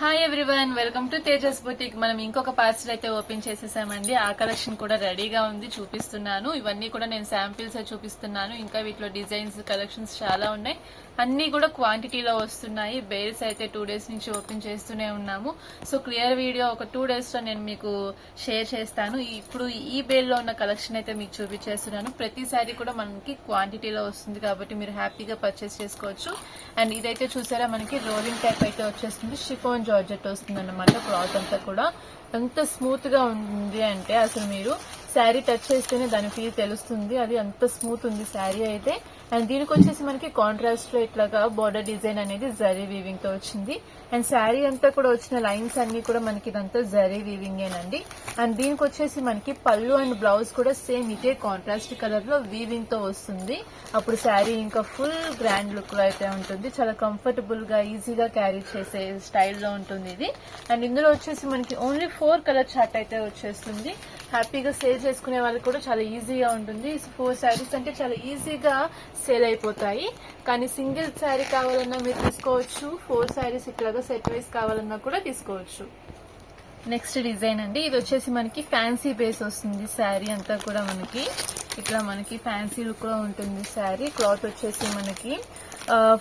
Hi everyone, welcome to Tejas boutique. మనం ఇంకొక parcel అయితే ఓపెన్ చేసేసామండి. ఆ కలెక్షన్ కూడా రెడీగా ఉంది, చూపిస్తున్నాను. ఇవన్నీ కూడా నేను శాంపిల్స్ చూపిస్తున్నాను. ఇంకా వీటిలో డిజైన్స్ కలెక్షన్స్ చాలా ఉన్నాయి. అన్ని కూడా క్వాంటిటీలో వస్తున్నాయి. బేల్స్ అయితే 2 days నుంచి ఓపెన్ చేస్తూనే ఉన్నాము. సో క్లియర్ వీడియో ఒక 2 days లో నేను మీకు షేర్ చేస్తాను. ఇప్పుడు ఈ బేల్ లో ఉన్న కలెక్షన్ అయితే మీకు చూపించేస్తున్నాను. ప్రతిసారి కూడా మనకి క్వాంటిటీలో వస్తుంది కాబట్టి మీరు హ్యాపీగా పర్చేస్ చేసుకోవచ్చు. అండ్ ఇదైతే చూసారా, మనకి రోలింగ్ టైప్ అయితే వచ్చేస్తుంది. షిఫాన్ జార్జెట్ వస్తుంది అన్నమాట. క్లాత్ అంతా కూడా ఎంత స్మూత్ గా ఉంది అంటే అసలు మీరు శారీ టచ్ చేస్తేనే దాని ఫీల్ తెలుస్తుంది. అది అంత స్మూత్ ఉంది శారీ అయితే. అండ్ దీనికి వచ్చేసి మనకి కాంట్రాస్ట్ లో ఇట్లాగా బోర్డర్ డిజైన్ అనేది జరీ వీవింగ్ తో వచ్చింది. అండ్ శారీ అంతా కూడా వచ్చిన లైన్స్ అన్ని కూడా మనకి ఇదంతా జరీ వీవింగ్ ఏనండి. అండ్ దీనికి వచ్చేసి మనకి పళ్ళు అండ్ బ్లౌజ్ కూడా సేమ్ ఇదే కాంట్రాస్ట్ కలర్ లో వీవింగ్ తో వస్తుంది. అప్పుడు శారీ ఇంకా ఫుల్ గ్రాండ్ లుక్ లో అయితే ఉంటుంది. చాలా కంఫర్టబుల్ గా ఈజీగా క్యారీ చేసే స్టైల్లో ఉంటుంది ఇది. అండ్ ఇందులో వచ్చేసి మనకి ఓన్లీ 4 కలర్ చార్ట్ అయితే వచ్చేస్తుంది. హ్యాపీగా సేల్ చేసుకునే వాళ్ళకి కూడా చాలా ఈజీగా ఉంటుంది. 4 శారీస్ అంటే చాలా ఈజీగా సేల్ అయిపోతాయి. కానీ సింగిల్ శారీ కావాలన్నా మీరు తీసుకోవచ్చు. 4 శారీస్ ఇట్లాగా సెట్ వైజ్ కావాలన్నా కూడా తీసుకోవచ్చు. నెక్స్ట్ డిజైన్ అండి, ఇది వచ్చేసి మనకి ఫ్యాన్సీ బేస్ వస్తుంది. శారీ అంతా కూడా మనకి ఇట్లా మనకి ఫ్యాన్సీ లుక్ లో ఉంటుంది శారీ. క్లాత్ వచ్చేసి మనకి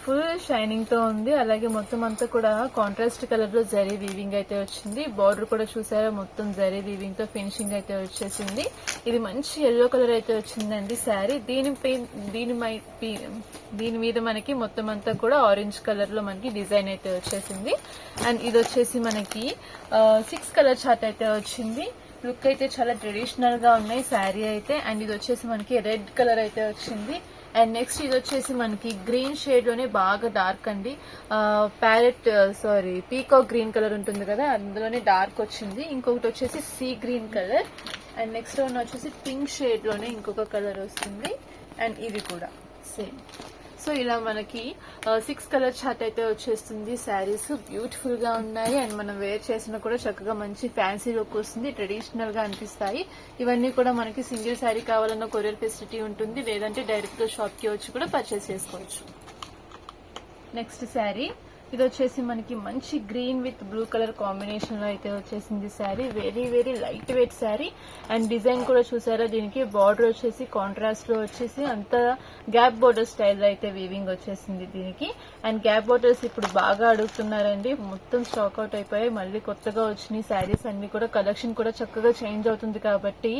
ఫుల్ షైనింగ్ తో ఉంది. అలాగే మొత్తం అంతా కూడా కాంట్రాస్ట్ కలర్ లో జరీ వీవింగ్ అయితే వచ్చింది. బార్డర్ కూడా చూసారా, మొత్తం జరీ వీవింగ్ తో ఫినిషింగ్ అయితే వచ్చేసింది. ఇది మంచి ఎల్లో కలర్ అయితే వచ్చిందండి శారీ. దీని మీద మనకి మొత్తం అంతా కూడా ఆరెంజ్ కలర్ లో మనకి డిజైన్ అయితే వచ్చేసింది. అండ్ ఇది వచ్చేసి మనకి 6 కలర్ చార్ట్ అయితే వచ్చింది. లుక్ అయితే చాలా ట్రెడిషనల్ గా ఉన్నాయి శారీ అయితే. అండ్ ఇది వచ్చేసి మనకి రెడ్ కలర్ అయితే వచ్చింది. అండ్ నెక్స్ట్ ఇది వచ్చేసి మనకి గ్రీన్ షేడ్ లోనే బాగా డార్క్ అండి. పీకాక్ గ్రీన్ కలర్ ఉంటుంది కదా, అందులోనే డార్క్ వచ్చింది. ఇంకొకటి వచ్చేసి sea green colour. And next one వచ్చేసి పింక్ షేడ్ లోనే ఇంకొక కలర్ వస్తుంది. అండ్ ఇది కూడా సేమ్. సో ఇలా మనకి 6 కలర్ చార్ట్ అయితే వచ్చేస్తుంది. శారీస్ బ్యూటిఫుల్ గా ఉన్నాయి. అండ్ మనం వేర్ చేసినా కూడా చక్కగా మంచి ఫ్యాన్సీ లుక్ వస్తుంది. ట్రెడిషనల్ గా అనిపిస్తాయి. ఇవన్నీ కూడా మనకి సింగిల్ శారీ కావాలన్న కొరియర్ ఫెసిలిటీ ఉంటుంది. లేదంటే డైరెక్ట్ గా షాప్ కి వచ్చి కూడా పర్చేస్ చేసుకోవచ్చు. నెక్స్ట్ శారీ, ఇది వచ్చేసి మనకి మంచి green with blue colour combination లో అయితే వచ్చేసింది sari. Very very light weight sari. And design కూడా చూసారా, దీనికి బార్డర్ వచ్చేసి కాంట్రాస్ట్ లో వచ్చేసి అంత గ్యాప్ బోర్డర్ స్టైల్లో అయితే వీవింగ్ వచ్చేసింది దీనికి. అండ్ గ్యాప్ బోర్డర్స్ ఇప్పుడు బాగా అడుగుతున్నారండి. మొత్తం స్టాక్ అవుట్ అయిపోయాయి. మళ్ళీ కొత్తగా వచ్చినాయి శారీస్ అన్ని కూడా. కలెక్షన్ కూడా చక్కగా చేంజ్ అవుతుంది కాబట్టి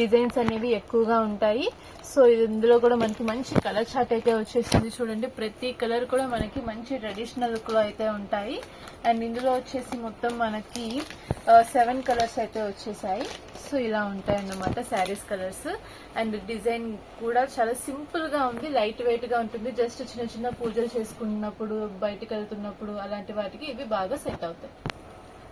డిజైన్స్ అనేవి ఎక్కువగా ఉంటాయి. సో ఇందులో కూడా మనకి మంచి కలర్ చార్ట్ అయితే వచ్చేసింది. చూడండి, ప్రతి కలర్ కూడా మనకి మంచి ట్రెడిషనల్ లుక్ లో అయితే ఉంటాయి. అండ్ ఇందులో వచ్చేసి మొత్తం మనకి 7 కలర్స్ అయితే వచ్చేసాయి. సో ఇలా ఉంటాయి అన్నమాట శారీస్ కలర్స్. అండ్ డిజైన్ కూడా చాలా సింపుల్ గా ఉంది, లైట్ వెయిట్ గా ఉంటుంది. జస్ట్ చిన్న చిన్న పూజలు చేసుకున్నప్పుడు, బయటకు వెళ్తున్నప్పుడు అలాంటి వాటికి ఇవి బాగా సెట్ అవుతాయి.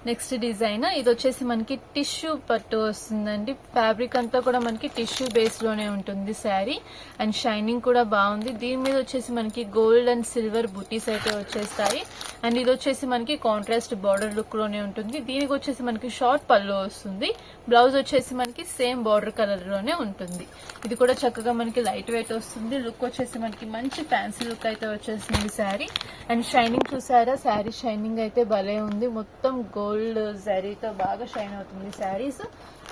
నెక్స్ట్ డిజైన్, ఇది వచ్చేసి మనకి టిష్యూ పట్టు వస్తుందండి. ఫ్యాబ్రిక్ అంతా కూడా మనకి టిష్యూ బేస్ లోనే ఉంటుంది శారీ. అండ్ షైనింగ్ కూడా బాగుంది. దీని మీద వచ్చేసి మనకి గోల్డ్ అండ్ సిల్వర్ బుటీస్ అయితే వచ్చేస్తాయి. అండ్ ఇది వచ్చేసి మనకి కాంట్రాస్ట్ బార్డర్ లుక్ లోనే ఉంటుంది. దీనికి వచ్చేసి మనకి షార్ట్ పళ్ళు వస్తుంది. బ్లౌజ్ వచ్చేసి మనకి సేమ్ బార్డర్ కలర్ లోనే ఉంటుంది. ఇది కూడా చక్కగా మనకి లైట్ వెయిట్ వస్తుంది. లుక్ వచ్చేసి మనకి మంచి ఫ్యాన్సీ లుక్ అయితే వచ్చేసింది శారీ. అండ్ షైనింగ్ చూసారా, శారీ షైనింగ్ అయితే భలే ఉంది. మొత్తం గోల్డ్ జరీతో బాగా షైన్ అవుతుంది శారీస్.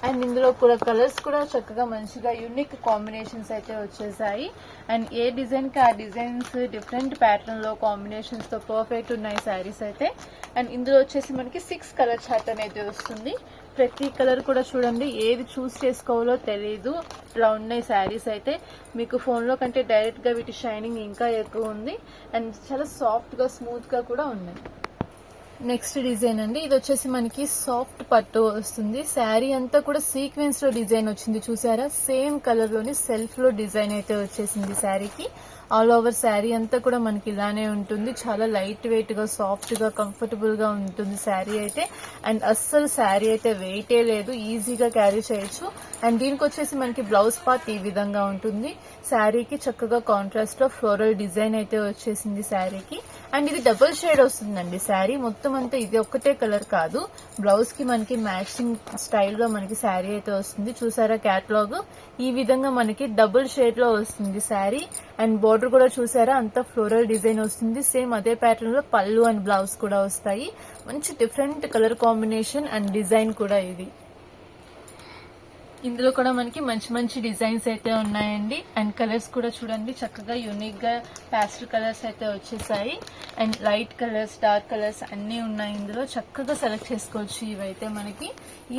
అండ్ ఇందులో కూడా కలర్స్ కూడా చక్కగా మంచిగా యూనిక్ కాంబినేషన్స్ అయితే వచ్చేసాయి. అండ్ ఏ డిజైన్ కి ఆ డిజైన్స్ డిఫరెంట్ ప్యాటర్న్ లో కాంబినేషన్స్ తో పర్ఫెక్ట్ ఉన్నాయి శారీస్ అయితే. అండ్ ఇందులో వచ్చేసి మనకి 6 కలర్ చార్ట్ అనేది వస్తుంది. ప్రతి కలర్ కూడా చూడండి, ఏది చూస్ చేసుకోవాలో తెలియదు, ఇట్లా ఉన్నాయి శారీస్ అయితే. మీకు ఫోన్ లో కంటే డైరెక్ట్ గా వీటి షైనింగ్ ఇంకా ఎక్కువ ఉంది. అండ్ చాలా సాఫ్ట్ గా స్మూత్ గా కూడా ఉన్నాయి. నెక్స్ట్ డిజైన్ అండి, ఇది వచ్చేసి మనకి సాఫ్ట్ పట్టు వస్తుంది. శారీ అంతా కూడా సీక్వెన్స్ లో డిజైన్ వచ్చింది. చూసారా, సేమ్ కలర్ లోని సెల్ఫ్ లో డిజైన్ అయితే వచ్చేసింది శారీకి. ఆల్ ఓవర్ శారీ అంతా కూడా మనకి ఇలానే ఉంటుంది. చాలా లైట్ వెయిట్ గా, సాఫ్ట్ గా, కంఫర్టబుల్ గా ఉంటుంది శారీ అయితే. అండ్ అస్సలు శారీ అయితే వెయిటే లేదు, ఈజీగా క్యారీ చేయొచ్చు. అండ్ దీనికి వచ్చేసి మనకి బ్లౌజ్ పార్ట్ ఈ విధంగా ఉంటుంది. శారీకి చక్కగా కాంట్రాస్ట్ లో ఫ్లోరల్ డిజైన్ అయితే వచ్చేసింది శారీకి. అండ్ ఇది డబుల్ షేడ్ వస్తుందండి శారీ మొత్తం అంతా. ఇది ఒక్కటే కలర్ కాదు, బ్లౌజ్ కి మనకి మ్యాచింగ్ స్టైల్లో మనకి శారీ అయితే వస్తుంది. చూసారా క్యాటలాగ్, ఈ విధంగా మనకి డబుల్ షేడ్ లో వస్తుంది శారీ. అండ్ బోర్డర్ కూడా చూసారా అంతా ఫ్లోరల్ డిజైన్ వస్తుంది. సేమ్ అదే ప్యాటర్న్ లో పళ్ళు అండ్ బ్లౌజ్ కూడా వస్తాయి. మంచి different colour combination and design కూడా ఇది. ఇందులో కూడా మనకి మంచి మంచి డిజైన్స్ అయితే ఉన్నాయండి. అండ్ కలర్స్ కూడా చూడండి చక్కగా యూనిక్ గా ప్యాస్టల్ కలర్స్ అయితే వచ్చేసాయి. And light colours, dark colours అన్ని ఉన్నాయి ఇందులో. చక్కగా సెలెక్ట్ చేసుకోవచ్చు. ఇవైతే మనకి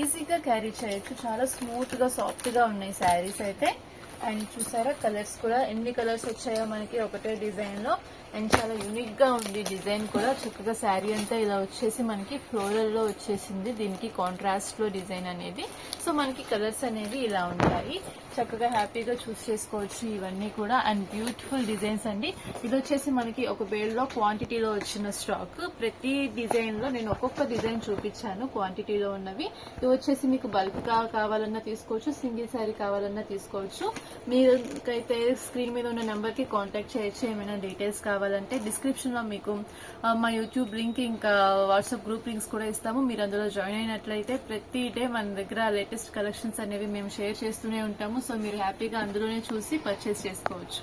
ఈజీగా క్యారీ చేయొచ్చు. చాలా స్మూత్ గా సాఫ్ట్ గా ఉన్నాయి శారీస్ అయితే. అండ్ చూసారా కలర్స్ కూడా ఎన్ని కలర్స్ వచ్చాయో మనకి ఒకటే డిజైన్ లో. అండ్ చాలా యూనిక్ గా ఉంది డిజైన్ కూడా. చక్కగా శారీ అంతా ఇలా వచ్చేసి మనకి ఫ్లోరల్ లో వచ్చేసింది, దీనికి కాంట్రాస్ట్ లో డిజైన్ అనేది. సో మనకి కలర్స్ అనేవి ఇలా ఉంటాయి. చక్కగా హ్యాపీగా చూస్ చేసుకోవచ్చు ఇవన్నీ కూడా. అండ్ బ్యూటిఫుల్ డిజైన్స్ అండి. ఇది వచ్చేసి మనకి ఒక బేల్లో క్వాంటిటీలో వచ్చిన స్టాక్. ప్రతి డిజైన్ లో నేను ఒక్కొక్క డిజైన్ చూపించాను క్వాంటిటీలో ఉన్నవి. ఇవి వచ్చేసి మీకు బల్క్ గా కావాలన్నా తీసుకోవచ్చు, సింగిల్ శారీ కావాలన్నా తీసుకోవచ్చు. మీకైతే స్క్రీన్ మీద ఉన్న నెంబర్ కి కాంటాక్ట్ చేయొచ్చు. ఏమైనా డీటెయిల్స్ కావాలంటే డిస్క్రిప్షన్ లో మీకు మా యూట్యూబ్ లింక్ ఇంకా వాట్సాప్ గ్రూప్ లింక్స్ కూడా ఇస్తాము. మీరు అందులో జాయిన్ అయినట్లయితే ప్రతి డే మన దగ్గర లేటెస్ట్ కలెక్షన్స్ అనేవి మేము షేర్ చేస్తూనే ఉంటాము. సో మీరు హ్యాపీగా అందులోనే చూసి పర్చేస్ చేసుకోవచ్చు.